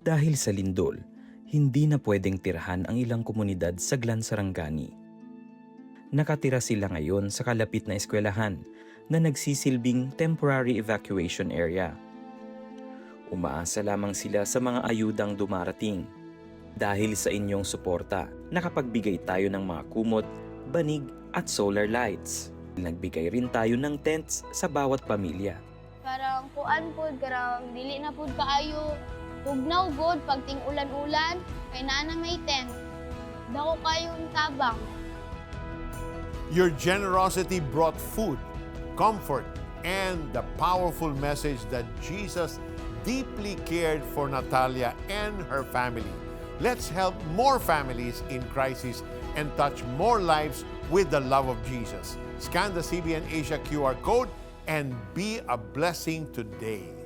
Dahil sa lindol, hindi na pwedeng tirahan ang ilang komunidad sa Glan Sarangani. Nakatira sila ngayon sa kalapit na eskwelahan na nagsisilbing temporary evacuation area. Umaasa lamang sila sa mga ayudang dumarating. Dahil sa inyong suporta, nakapagbigay tayo ng mga kumot, banig at solar lights. Nagbigay rin tayo ng tents sa bawat pamilya. Karang kuan pod, karang dili na pod kaayo. Tugnaw god pagting ulan-ulan, kay naa na may tent. Dako kayong tabang. Your generosity brought food, comfort, and the powerful message that Jesus deeply cared for Natalia and her family. Let's help more families in crisis and touch more lives with the love of Jesus. Scan the CBN Asia QR code and be a blessing today.